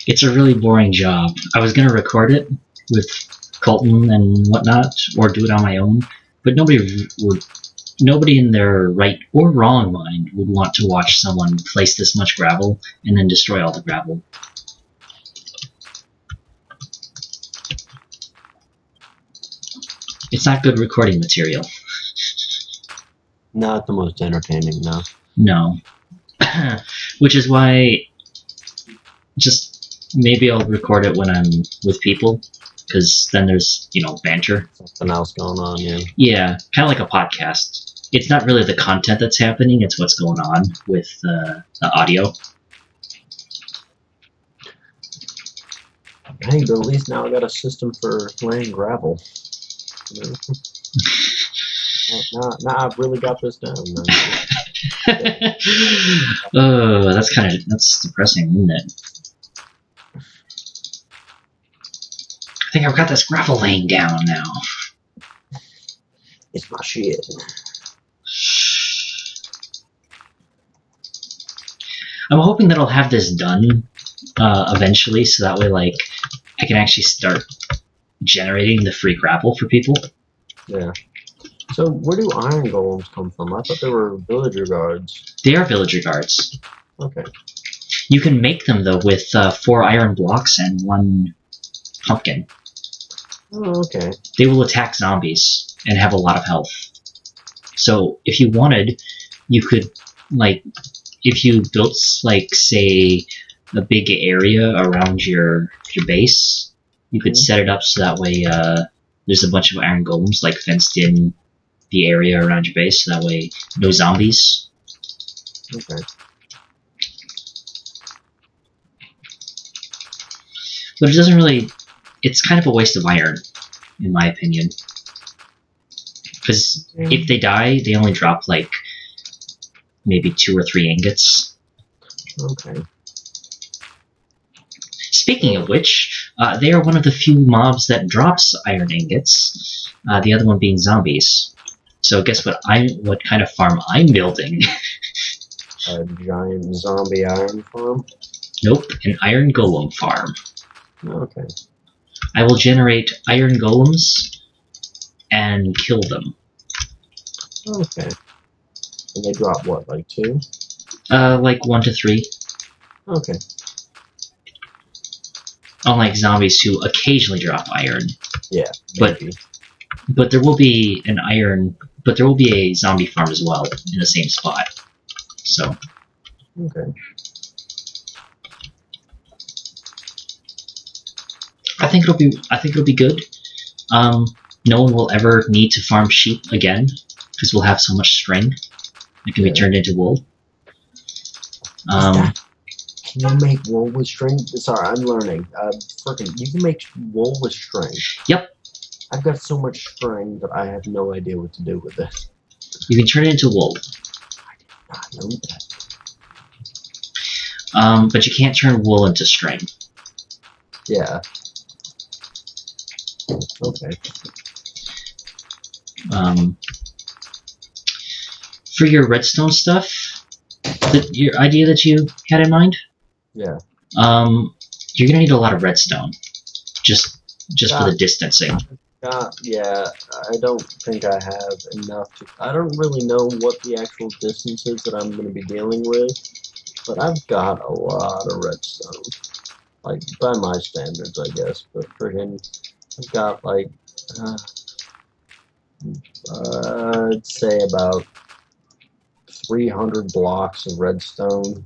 It's a really boring job. I was going to record it with Colton and whatnot, or do it on my own, but nobody in their right or wrong mind would want to watch someone place this much gravel and then destroy all the gravel. It's not good recording material. Not the most entertaining, no. No. Which is why just maybe I'll record it when I'm with people, because then there's, banter. Something else going on, yeah. Yeah, kind of like a podcast. It's not really the content that's happening, it's what's going on with the audio. Hey, but at least now I got a system for laying gravel. Now I've really got this down. Oh, that's depressing, isn't it? I think I've got this gravel laying down now. It's my shit. I'm hoping that I'll have this done eventually, so that way, I can actually start generating the free gravel for people. Yeah. So where do iron golems come from? I thought they were villager guards. They are villager guards. Okay. You can make them, though, with 4 iron blocks and 1 pumpkin. Oh, okay. They will attack zombies and have a lot of health. So if you wanted, you could, if you built, say, a big area around your base, you could set it up so that way there's a bunch of iron golems, fenced in the area around your base, so that way no zombies. Okay. But it doesn't really... It's kind of a waste of iron, in my opinion. Because if they die, they only drop, maybe 2 or 3 ingots. Okay. Speaking of which, they are one of the few mobs that drops iron ingots, the other one being zombies. So guess what kind of farm I'm building? A giant zombie iron farm? Nope, an iron golem farm. Okay. I will generate iron golems and kill them. Okay. And they drop what, 2? 1 to 3. Okay. Unlike zombies who occasionally drop iron. Yeah, maybe. But there will be a zombie farm as well in the same spot. So. Okay. I think it'll be good. No one will ever need to farm sheep again because we'll have so much string that can be turned into wool. Can you make wool with string? Sorry, I'm learning. You can make wool with string. Yep. I've got so much string that I have no idea what to do with it. You can turn it into wool. I did not know that. But you can't turn wool into string. Yeah. Okay. For your redstone stuff, your idea that you had in mind? Yeah. You're gonna need a lot of redstone, just for the distancing. Yeah, I don't think I have enough I don't really know what the actual distance is that I'm going to be dealing with, but I've got a lot of redstone. By my standards, I guess, but for him, I've got I'd say about 300 blocks of redstone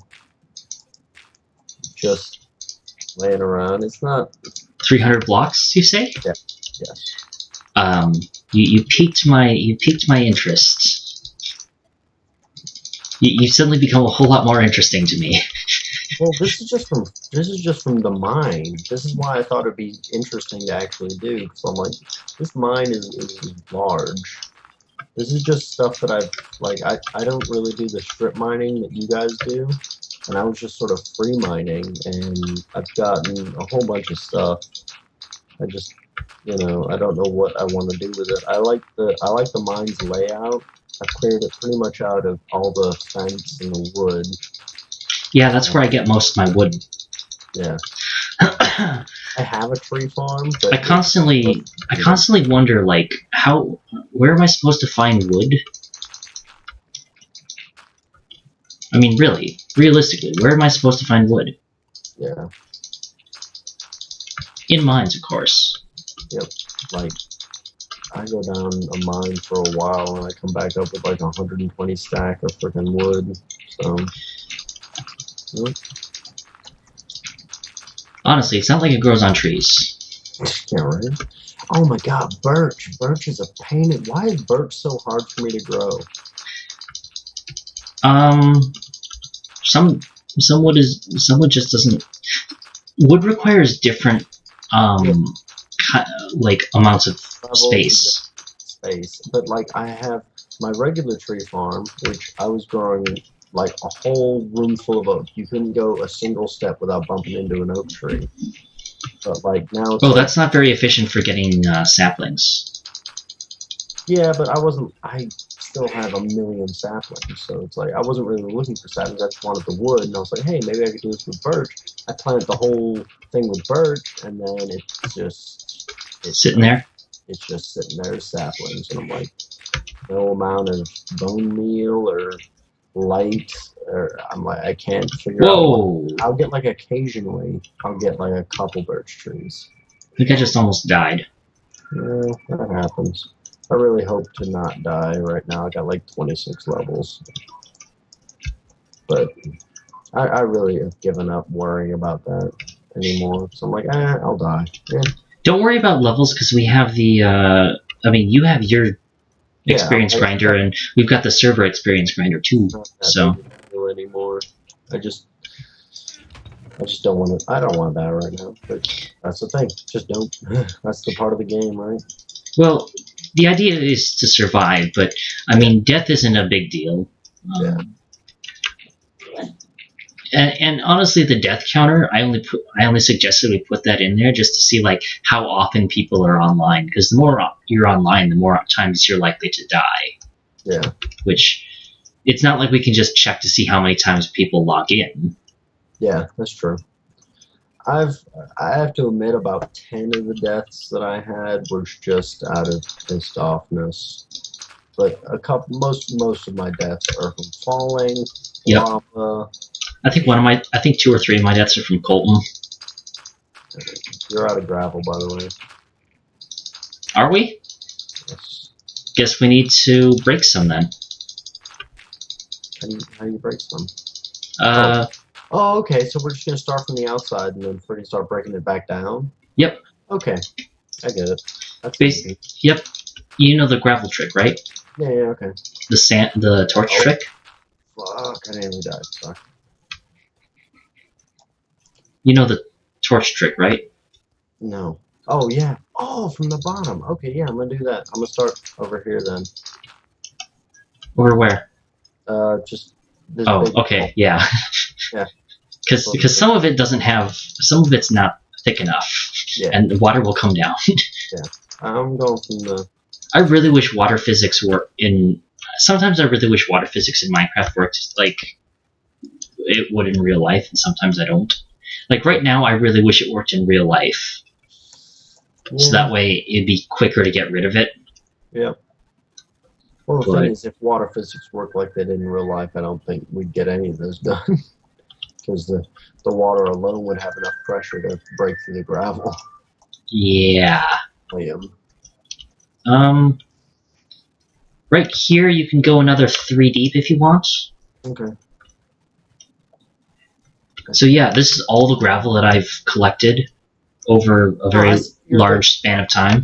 just laying around. It's not 300 blocks, you say? Yeah. Yes. You piqued my interest. You suddenly become a whole lot more interesting to me. Well, this is just from the mine. This is why I thought it'd be interesting to actually do. Because I'm like, this mine is large. This is just stuff that I don't really do the strip mining that you guys do, and I was just sort of free mining, and I've gotten a whole bunch of stuff. I just, I don't know what I want to do with it. I like the mine's layout. I've cleared it pretty much out of all the fence and the wood. Yeah, that's where I get most of my wood. Yeah. I I have a tree farm, but constantly wonder, like, where am I supposed to find wood? I mean, really, realistically, where am I supposed to find wood? yeah, In mines, of course. yep. Like I go down a mine for a while and I come back up with like 120 stack of freaking wood. So, yep. Honestly, it's not like it grows on trees. Yeah, right. Oh my God, birch! Birch is a pain. Why is birch so hard for me to grow? Some some wood just doesn't. Wood requires different Yeah, like amounts of levels space. space. But like I have my regular tree farm, which I was growing like a whole room full of oak. You couldn't go a single step without bumping into an oak tree. But like now it's Oh, like, that's not very efficient for getting saplings. yeah, but I wasn't. I still have a million saplings, so it's like I wasn't really looking for saplings. I just wanted the wood, and I was like, hey, maybe I could do this with birch. I planted the whole thing with birch, and then Sitting there. it's just sitting there as saplings, and I'm like, no amount of bone meal or light, or I'm like, I can't figure out what. Whoa! I'll get like occasionally, I'll get like a couple birch trees. I think I just almost died. Yeah, that happens. I really hope to not die right now. I got like 26 levels. But I really have given up worrying about that anymore. So I'm like, I'll die. Yeah, Don't worry about levels because we have the. I mean, you have your experience I grinder, and we've got the server experience grinder too. not that So big of a deal anymore. I just don't want to. I don't want to die right now. But that's the thing. Just don't. That's the part of the game, right? well, the idea is to survive, but I mean, death isn't a big deal. Yeah. And honestly, the death counter, I only suggested we put that in there just to see like how often people are online, because the more you're online, the more times you're likely to die. Yeah. Which it's not like we can just check to see how many times people log in. Yeah, that's true. I have to admit about 10 of the deaths that I had were just out of pissed offness. But most of my deaths are from falling, Yep. lava. I think 2 or 3 of my deaths are from Colton. You're out of gravel, by the way. Are we? Yes. Guess we need to break some then. How do you break some? Oh, okay. So we're just gonna start from the outside and then freaking start breaking it back down. Yep. Okay, I get it. That's easy. Yep. You know the gravel trick, right? Yeah. Okay. The torch trick. Fuck! I nearly died. Fuck. You know the torch trick, right? No. Oh yeah. Oh, from the bottom. Okay, yeah. I'm gonna do that. I'm gonna start over here then. Over where? Just. This big okay. Hole. Yeah. Yeah. Because some of it's not thick enough, and the water will come down. Yeah. I'm going from the. I really wish water physics worked in. Sometimes I really wish water physics in Minecraft worked like it would in real life, and sometimes I don't. Like right now, I really wish it worked in real life, so that way it'd be quicker to get rid of it. Yeah. Well, the thing is, if water physics worked like they did in real life, I don't think we'd get any of this done. Because the water alone would have enough pressure to break through the gravel. Yeah. Liam. Right here, you can go another 3 deep if you want. Okay. So yeah, this is all the gravel that I've collected over a very large span of time.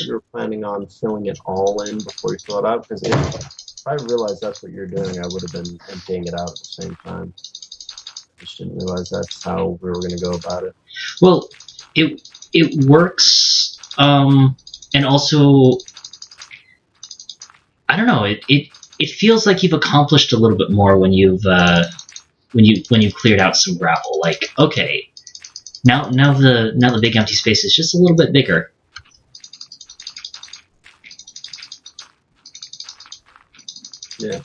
You're planning on filling it all in before you fill it out? Because if I realized that's what you're doing, I would have been emptying it out at the same time. I just didn't realize that's how we were going to go about it. Well, it works, and also, I don't know. It feels like you've accomplished a little bit more when you've cleared out some gravel. Like, okay, now the big empty space is just a little bit bigger. Yeah.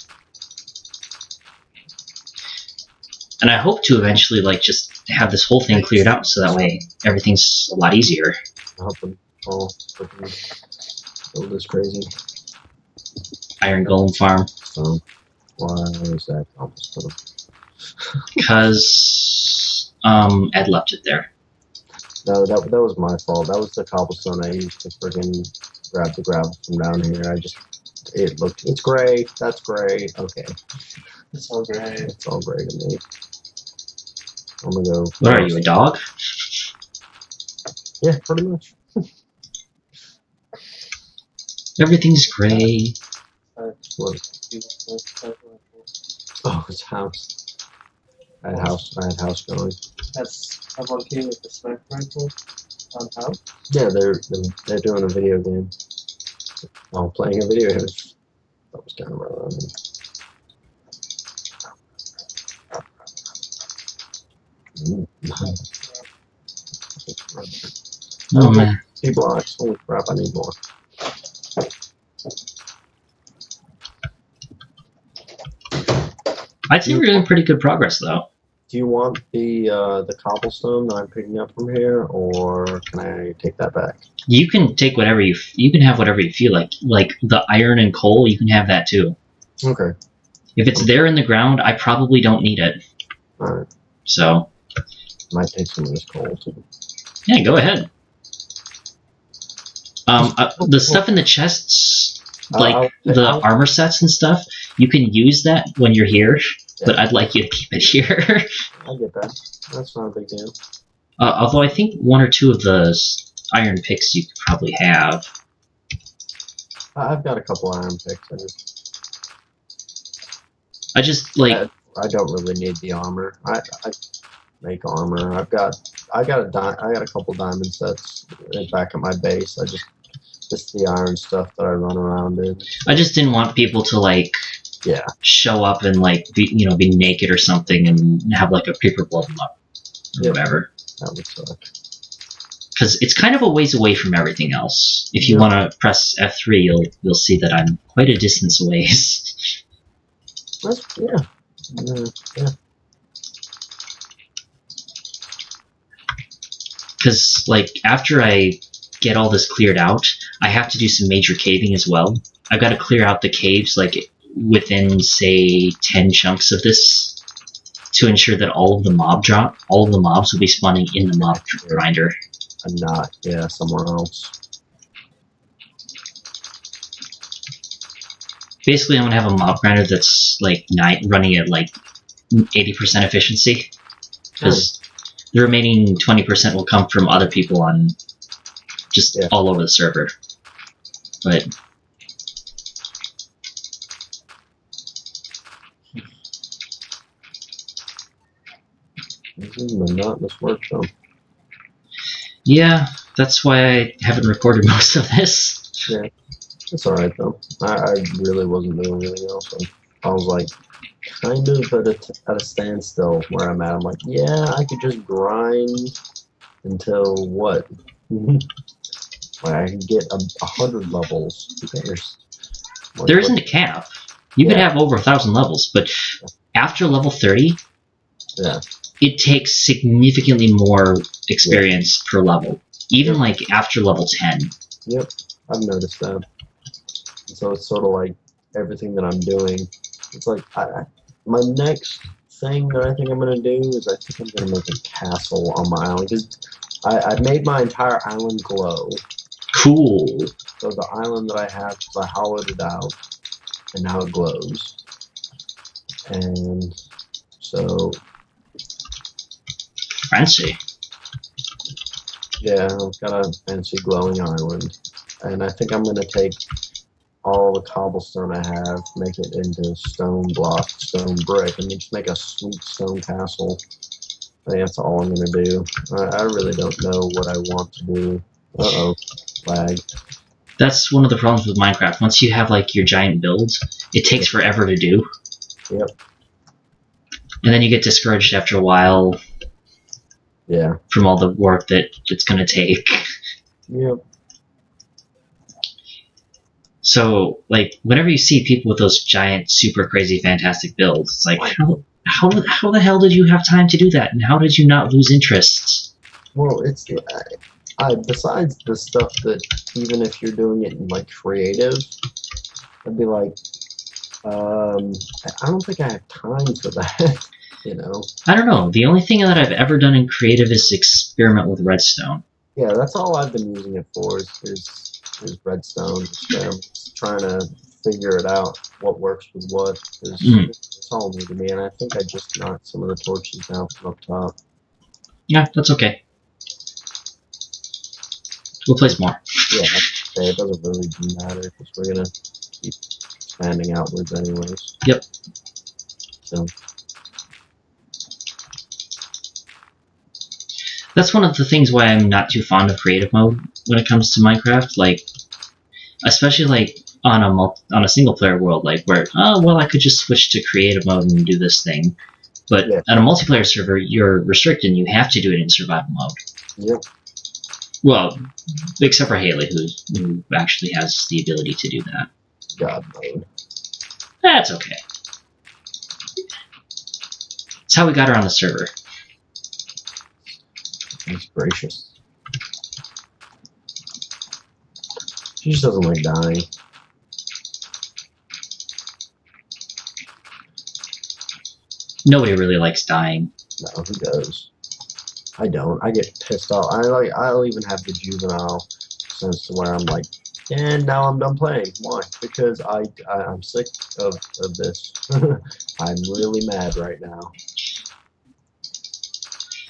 And I hope to eventually like just have this whole thing cleared out so that way everything's a lot easier. I hope them all freaking build this crazy. Iron Golem farm. So why is that cobblestone? Because Ed left it there. No, that was my fault. That was the cobblestone I used to freaking grab the gravel from down here. It's gray. That's gray. Okay. It's all gray. It's all gray to me. I'm gonna go. What are you, a dog? Yeah, pretty much. Everything's gray. What? Oh, it's house. I had house going. I'm okay with the sniper rifle on house. Yeah, they're doing a video game. Oh, playing a video game. That was kind of relevant. Oh man. 2 blocks. Holy crap, I need more. I'd say we're doing pretty good progress though. Do you want the cobblestone that I'm picking up from here, or can I take that back? You can take whatever you can have whatever you feel like. Like the iron and coal, you can have that too. Okay. If it's there in the ground, I probably don't need it. Alright. So Might take some of this coal too. yeah, go ahead. The stuff in the chests, like the armor sets and stuff, you can use that when you're here, but I'd like you to keep it here. I get that. That's not a big deal. Although I think 1 or 2 of the iron picks you could probably have. I've got a couple iron picks. I just like I don't really need the armor. I make armor. I got a couple diamond sets back at my base. Just the iron stuff that I run around in. I just didn't want people to like show up and like be naked or something and have like a creeper blow them up or whatever. That would suck. Because it's kind of a ways away from everything else. If you want to press F3, you'll see that I'm quite a distance away. Yeah. Because like after I get all this cleared out, I have to do some major caving as well. I've got to clear out the caves like within say 10 chunks of this to ensure that all of the mobs will be spawning in the mob grinder. And not somewhere else. Basically, I'm gonna have a mob grinder that's like running at like 80% efficiency, because the remaining 20% will come from other people on just all over the server. But This is monotonous work, though. yeah, that's why I haven't recorded most of this. Yeah, it's alright though. I really wasn't doing anything else. I was like kind of at a standstill where I'm at. I'm like, yeah, I could just grind until what? Like I can get 100 levels. There isn't a cap. You could have over 1,000 levels, but after level 30, it takes significantly more experience per level. Even like after level 10. Yep, I've noticed that. So it's sort of like everything that I'm doing. It's like my next thing that I think I'm gonna do is I think I'm gonna make a castle on my island, because I made my entire island glow. Cool. So the island that I have, I hollowed it out, and now it glows. And so fancy. Yeah, I've got a fancy glowing island, and I think I'm gonna take all the cobblestone I have, make it into stone block, stone brick, and just make a sweet stone castle. I think that's all I'm gonna do. I really don't know what I want to do. Uh-oh, lag. That's one of the problems with Minecraft. Once you have like your giant builds, it takes forever to do. Yep. And then you get discouraged after a while. Yeah. From all the work that it's gonna take. Yep. So, like, whenever you see people with those giant, super crazy, fantastic builds, it's like, how the hell did you have time to do that? And how did you not lose interest? Well, it's besides the stuff that even if you're doing it in like creative, I'd be like, I don't think I have time for that. You know? I don't know. The only thing that I've ever done in creative is experiment with redstone. Yeah, that's all I've been using it for is redstone experiments, trying to figure it out what works with what. Because it's all new to me, and I think I just knocked some of the torches down from up top. Yeah, that's okay. We'll place more. Yeah, okay, it doesn't really matter because we're gonna keep expanding outwards anyways. Yep. So. That's one of the things why I'm not too fond of creative mode when it comes to Minecraft. Like, especially like on a single player world, like where I could just switch to creative mode and do this thing. But yeah. on a multiplayer server, you're restricted. And you have to do it in survival mode. Yep. Well, except for Haley, who actually has the ability to do that. God mode. That's okay. That's how we got her on the server. He's gracious. She just doesn't like dying. Nobody really likes dying. No, who does? I don't. I get pissed off. I'll even have the juvenile sense to where I'm like, and now I'm done playing. Why? Because I'm sick of this. I'm really mad right now.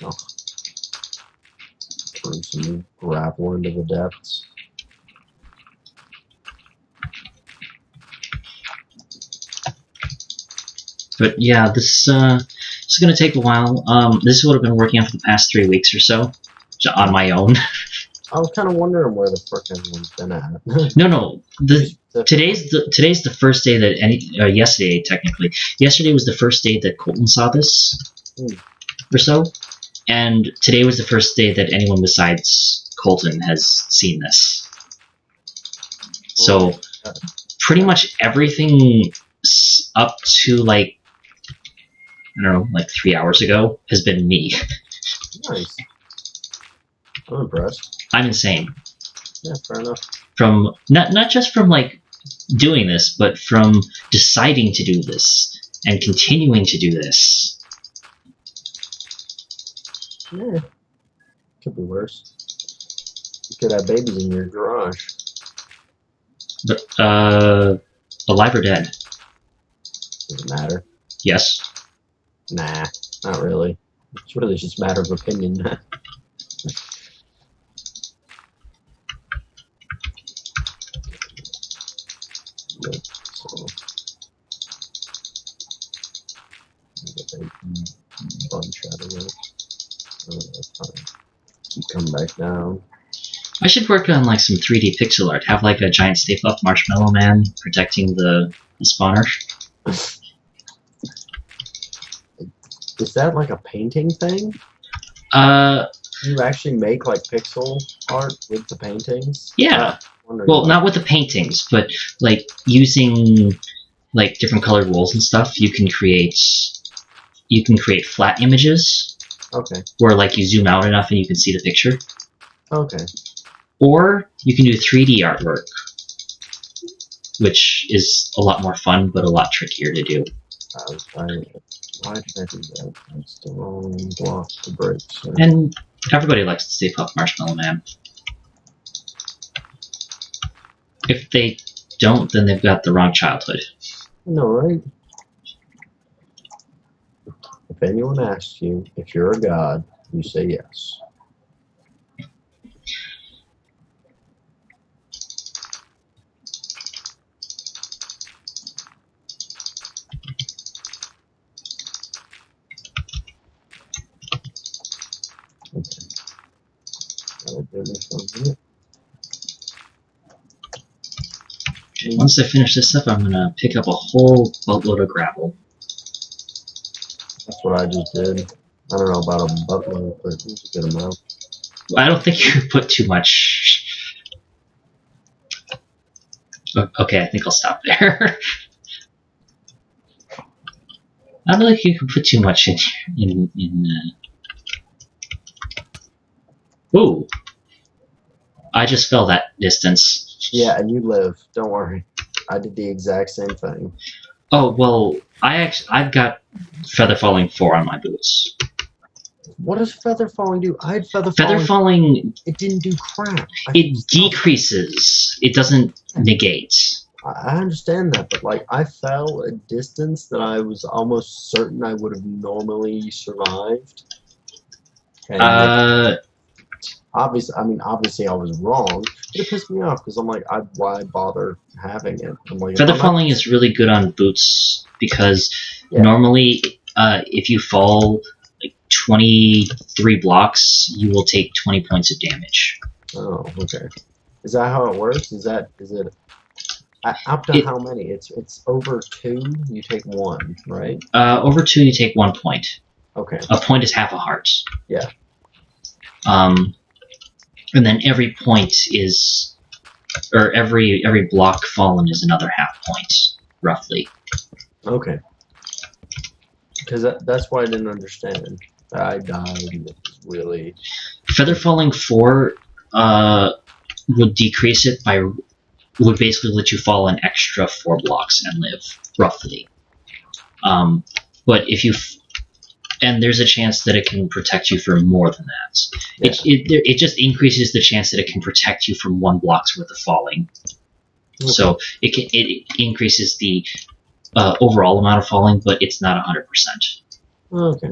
Oh. Threw some grapple into the depths. But yeah, this is going to take a while. This is what I've been working on for the past 3 weeks or so, on my own. I was kind of wondering where the frick everyone's been at. No. Today's the first day that yesterday technically. Yesterday was the first day that Colton saw this, or so, and today was the first day that anyone besides Colton has seen this. So pretty much everything up to like, I don't know, like 3 hours ago has been me. Nice. I'm impressed. I'm insane. Yeah, fair enough. From not just from like doing this, but from deciding to do this and continuing to do this. Yeah. Could be worse. You could have babies in your garage. But alive or dead? Doesn't matter. Yes. Nah, not really. It's really just a matter of opinion. Bunch out of it. Keep coming back down. I should work on like some 3D pixel art. Have like a giant Stay Puft Marshmallow Man protecting the spawner. Is that like a painting thing? Do you actually make like pixel art with the paintings? Yeah. Well, not with the paintings, but like using like different colored wools and stuff. You can create flat images. Okay. Where like you zoom out enough and you can see the picture. Okay. Or you can do 3D artwork, which is a lot more fun but a lot trickier to do. Why did I do that? That's the wrong block to break. So. And everybody likes to Stay Puft Marshmallow Man. If they don't, then they've got the wrong childhood. No, right? If anyone asks you if you're a god, you say yes. Okay. That'll do me for a minute. Once I finish this up, I'm gonna pick up a whole boatload of gravel. That's what I just did. I don't know about a buttload, but it was a good amount. I don't think you could put too much. Okay, I think I'll stop there. I don't think you can put too much in. Ooh, I just fell that distance. Yeah, and you live. Don't worry. I did the exact same thing. Oh well, I've got feather falling 4 on my boots. What does feather falling do? I had feather Feather falling. falling, It didn't do crap. it decreases. It doesn't negate. I understand that, but like I fell a distance that I was almost certain I would have normally survived. And obviously I was wrong. But it pissed me off because I'm like, why bother having it? I'm like, Feather falling is really good on boots because Yeah. normally, if you fall like 23 blocks, you will take 20 points of damage. Oh, okay. Is that how it works? Is it up to how many? It's over 2, you take 1, right? Over 2, you take 1 point. Okay. A point is half a heart. Yeah. And then every point is, or every block fallen is another half point, roughly. Okay. Because that's why I didn't understand. I died. And it was really. Feather falling 4 would decrease it by, would basically let you fall an extra 4 blocks and live, roughly. But if you, and there's a chance that it can protect you for more than that. Yeah. It just increases the chance that it can protect you from 1 block's worth of falling. Okay. So it increases the overall amount of falling, but it's not 100%. Okay.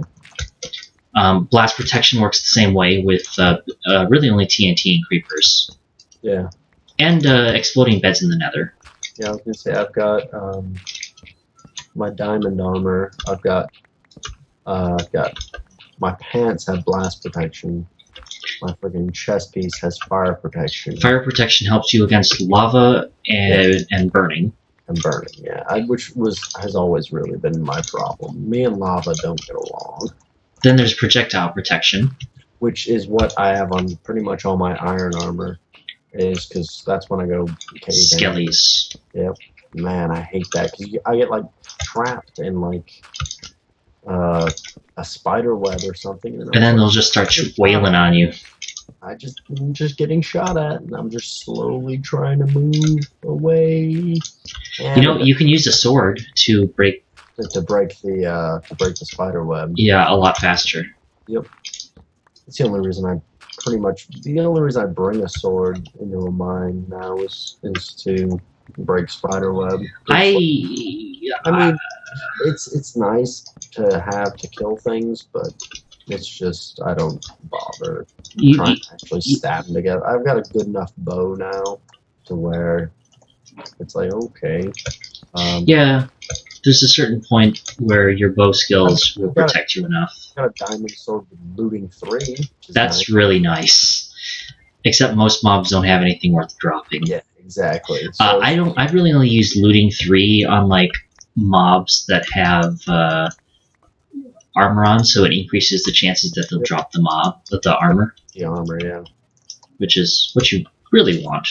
Blast protection works the same way with really only TNT and creepers. Yeah. And exploding beds in the nether. Yeah, I was gonna say I've got my diamond armor. I've got my pants have blast protection. My friggin' chest piece has fire protection. Fire protection helps you against lava and burning. And burning, yeah. Which has always really been my problem. Me and lava don't get along. Then there's projectile protection. Which is what I have on pretty much all my iron armor. Is because that's when I go caving. Skellies. Yep. Man, I hate that because I get like trapped in like a spider web or something, And then they'll just start wailing on you. I'm just getting shot at, and I'm just slowly trying to move away. And You know, you can use a sword to break. to break the spider web. Yeah, a lot faster. Yep. It's the only reason I bring a sword into a mine now is to break spider web. I mean, it's nice to have to kill things, but it's just I don't bother trying to actually stab them together. I've got a good enough bow now to where it's like okay. Yeah, there's a certain point where your bow skills will protect you enough. I've got a diamond sword with looting 3. Which is That's nice. really nice. Except most mobs don't have anything worth dropping. Yeah, exactly. So I really only use looting 3 on like mobs that have armor on, so it increases the chances that they'll drop the armor. the armor, yeah. Which is what you really want.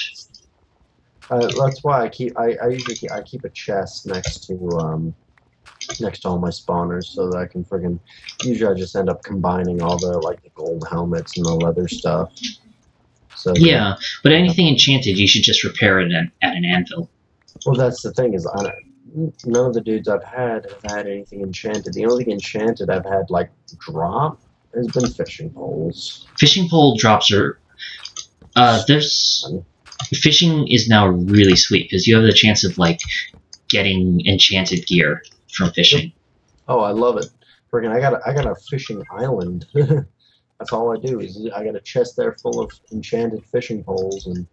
That's why I usually keep a chest next to all my spawners so that I can friggin' usually I just end up combining all the like the gold helmets and the leather stuff. So Yeah, but anything enchanted, you should just repair it at an anvil. Well, that's the thing is none of the dudes I've had have had anything enchanted. The only thing enchanted I've had like drop has been fishing poles. Fishing pole drops are fishing is now really sweet because you have the chance of like getting enchanted gear from fishing. Oh, I love it. Friggin' I got a fishing island. That's all I do is I got a chest there full of enchanted fishing poles, and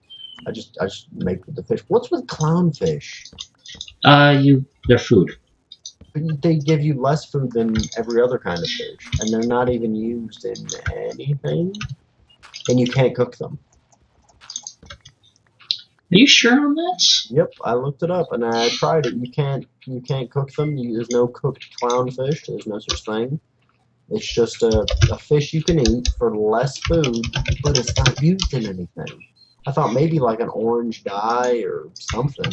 I just make the fish. What's with clownfish? They're food. They give you less food than every other kind of fish, and they're not even used in anything, and you can't cook them. Are you sure on that? Yep, I looked it up and I tried it. You can't cook them. There's no cooked clownfish. There's no such thing. It's just a fish you can eat for less food, but it's not used in anything. I thought maybe like an orange dye or something,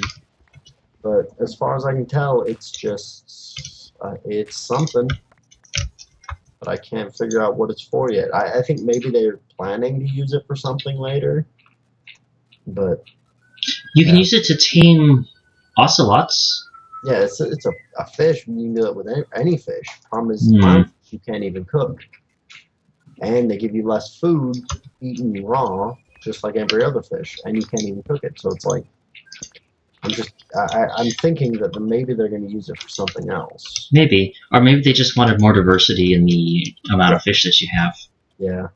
but as far as I can tell, it's just It's something, but I can't figure out what it's for yet. I think maybe they're planning to use it for something later, but You can use it to tame ocelots. yeah, it's a fish. You can do it with any fish. Problem is, Hmm. clownfish you can't even cook, and they give you less food eaten raw, just like every other fish, and you can't even cook it. So it's like I'm thinking that maybe they're going to use it for something else. Maybe. Or maybe they just wanted more diversity in the amount of fish that you have. Yeah.